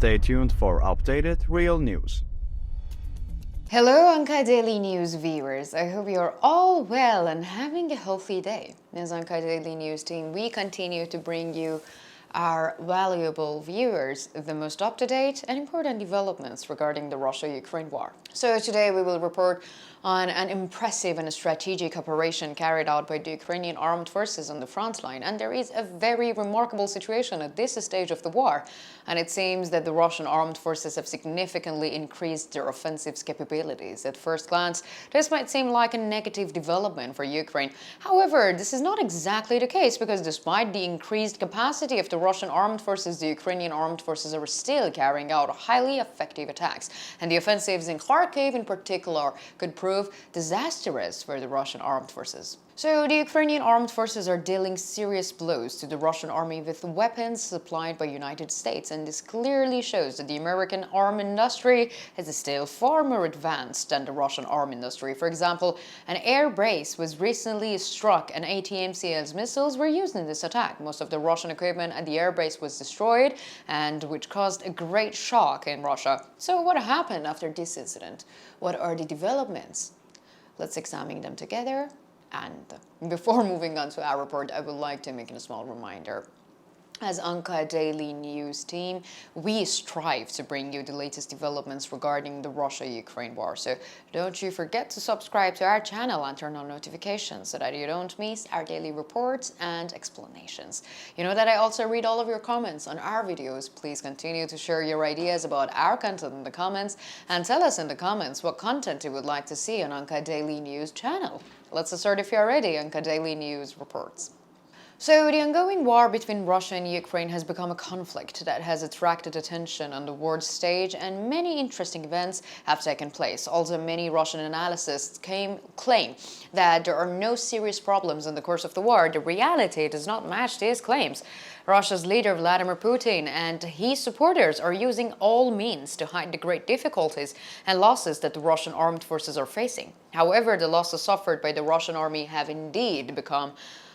Stay tuned for updated real news. Hello, Anka Daily News viewers. I hope you're all well and having a healthy day. As Anka Daily News team, we continue to bring you our valuable viewers the most up-to-date and important developments regarding the Russia-Ukraine war. So today we will report on an impressive and strategic operation carried out by the Ukrainian armed forces on the front line. And there is a very remarkable situation at this stage of the war. And it seems that the Russian armed forces have significantly increased their offensive capabilities. At first glance, this might seem like a negative development for Ukraine. However, this is not exactly the case, because despite the increased capacity of the Russian armed forces, the Ukrainian armed forces are still carrying out highly effective attacks. And the offensives in Kharkiv in particular could prove disastrous for the Russian armed forces. So the Ukrainian armed forces are dealing serious blows to the Russian army with weapons supplied by United States, and this clearly shows that the American arms industry is still far more advanced than the Russian arms industry. For example, an air base was recently struck and ATMCL's missiles were used in this attack. Most of the Russian equipment at the air base was destroyed, and which caused a great shock in Russia. So what happened after this incident? What are the developments? Let's examine them together. And before moving on to our report, I would like to make a small reminder. As Anka Daily News team, we strive to bring you the latest developments regarding the Russia-Ukraine war. So don't you forget to subscribe to our channel and turn on notifications so that you don't miss our daily reports and explanations. You know that I also read all of your comments on our videos. Please continue to share your ideas about our content in the comments and tell us in the comments what content you would like to see on Anka Daily News channel. Let's start if you're ready. Anka Daily News reports. So the ongoing war between Russia and Ukraine has become a conflict that has attracted attention on the world stage, and many interesting events have taken place. Also, many Russian analysts claim that there are no serious problems in the course of the war. The reality does not match these claims. Russia's leader Vladimir Putin and his supporters are using all means to hide the great difficulties and losses that the Russian armed forces are facing. However, the losses suffered by the Russian army have indeed become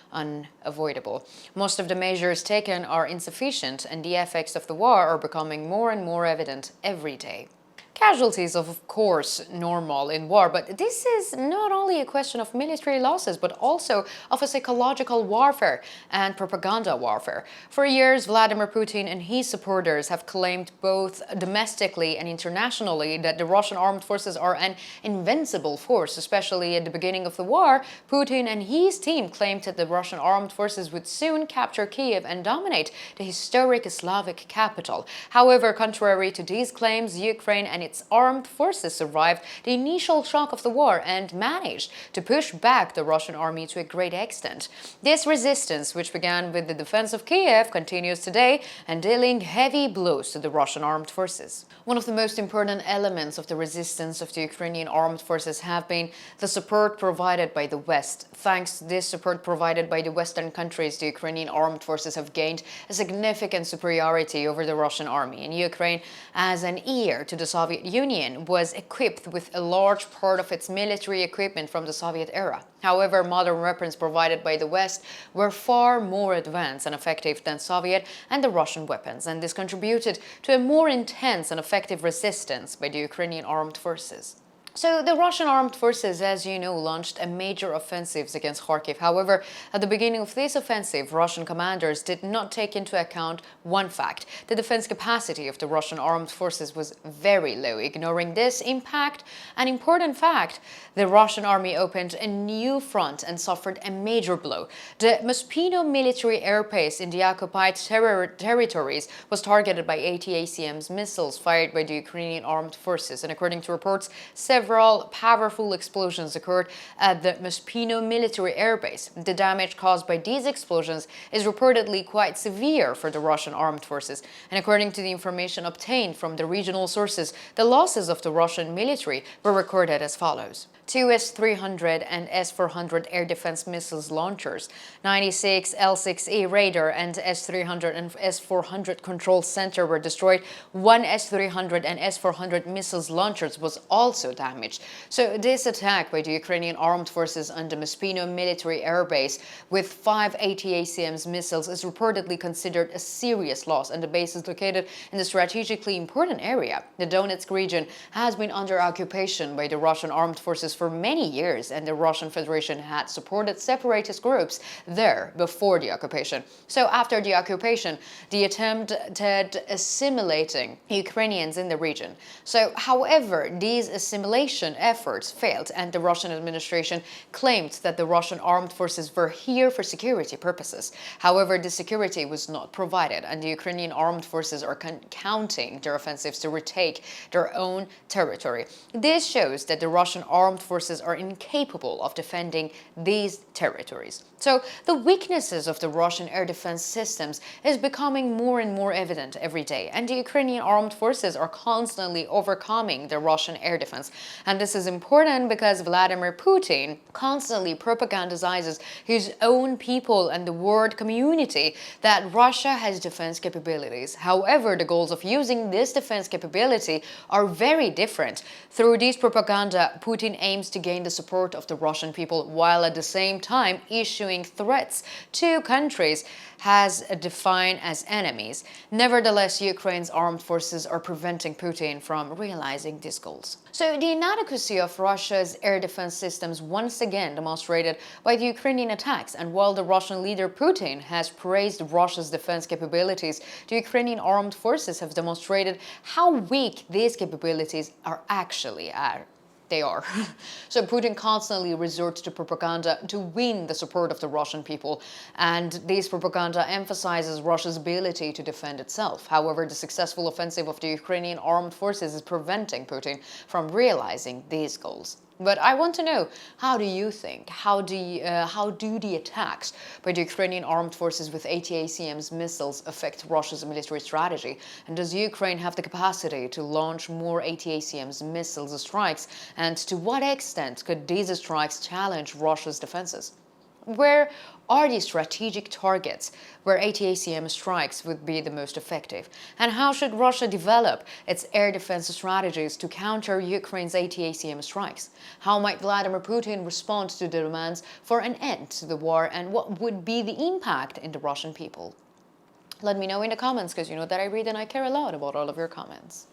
unavoidable. Most of the measures taken are insufficient, and the effects of the war are becoming more and more evident every day. Casualties are, of course, normal in war, but this is not only a question of military losses, but also of a psychological warfare and propaganda warfare. For years, Vladimir Putin and his supporters have claimed both domestically and internationally that the Russian armed forces are an invincible force. Especially at the beginning of the war, Putin and his team claimed that the Russian armed forces would soon capture Kiev and dominate the historic Slavic capital. However, contrary to these claims, Ukraine and its armed forces survived the initial shock of the war and managed to push back the Russian army to a great extent. This resistance, which began with the defense of Kiev, continues today and dealing heavy blows to the Russian armed forces. One of the most important elements of the resistance of the Ukrainian armed forces have been the support provided by the West. Thanks to this support provided by the Western countries, the Ukrainian armed forces have gained a significant superiority over the Russian army. In Ukraine, as an heir to the Soviet Union, was equipped with a large part of its military equipment from the Soviet era. However, modern weapons provided by the West were far more advanced and effective than Soviet and the Russian weapons, and this contributed to a more intense and effective resistance by the Ukrainian armed forces. So the Russian armed forces, as you know, launched a major offensive against Kharkiv. However, at the beginning of this offensive, Russian commanders did not take into account one fact. The defense capacity of the Russian armed forces was very low. Ignoring this impact, an important fact, the Russian army opened a new front and suffered a major blow. The Mospino military airbase in the occupied territories was targeted by ATACMS missiles fired by the Ukrainian armed forces, and according to reports, several powerful explosions occurred at the Mospino military airbase. The damage caused by these explosions is reportedly quite severe for the Russian armed forces, and according to the information obtained from the regional sources, the losses of the Russian military were recorded as follows: 2 S-300 and S-400 air defense missiles launchers, 96 L-6E radar and S-300 and S-400 control center were destroyed. 1 S-300 and S-400 missiles launchers was also damaged. damaged. So this attack by the Ukrainian armed forces on the Maspino military airbase with 5 ATACMS missiles is reportedly considered a serious loss, and the base is located in the strategically important area. The Donetsk region has been under occupation by the Russian armed forces for many years, and the Russian Federation had supported separatist groups there before the occupation. So after the occupation, the attempt at assimilating Ukrainians in the region. So, however, these assimilation efforts failed, and the Russian administration claimed that the Russian armed forces were here for security purposes. However, the security was not provided, and the Ukrainian armed forces are counting their offensives to retake their own territory. This shows that the Russian armed forces are incapable of defending these territories. So the weaknesses of the Russian air defense systems is becoming more and more evident every day, and the Ukrainian armed forces are constantly overcoming the Russian air defense. And this is important because Vladimir Putin constantly propagandizes his own people and the world community that Russia has defense capabilities. However, the goals of using this defense capability are very different. Through this propaganda, Putin aims to gain the support of the Russian people while at the same time issuing threats to countries has defined as enemies. Nevertheless, Ukraine's armed forces are preventing Putin from realizing these goals. So the inadequacy of Russia's air defense systems once again demonstrated by the Ukrainian attacks, and while the Russian leader Putin has praised Russia's defense capabilities, the Ukrainian armed forces have demonstrated how weak these capabilities are actually at. They are. So Putin constantly resorts to propaganda to win the support of the Russian people, and this propaganda emphasizes Russia's ability to defend itself. However, the successful offensive of the Ukrainian armed forces is preventing Putin from realizing these goals. But I want to know, how do you think? How do the attacks by the Ukrainian armed forces with ATACMS missiles affect Russia's military strategy? And does Ukraine have the capacity to launch more ATACMS missiles strikes? And to what extent could these strikes challenge Russia's defenses? Where are the strategic targets where ATACM strikes would be the most effective? And how should Russia develop its air defense strategies to counter Ukraine's ATACM strikes? How might Vladimir Putin respond to the demands for an end to the war, and what would be the impact in the Russian people? Let me know in the comments, because you know that I read and I care a lot about all of your comments.